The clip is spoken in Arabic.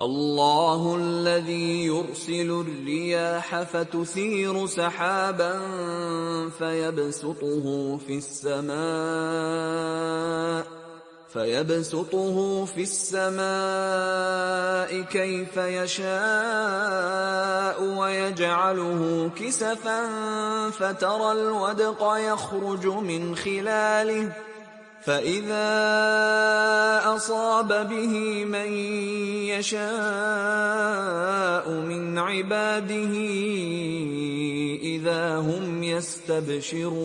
الله الذي يرسل الرياح فتثير سحابا فيبسطه في السماء كيف يشاء ويجعله كسفا فترى الودق يخرج من خلاله فإذا أصاب به من يشاء من عباده إذا هم يستبشرون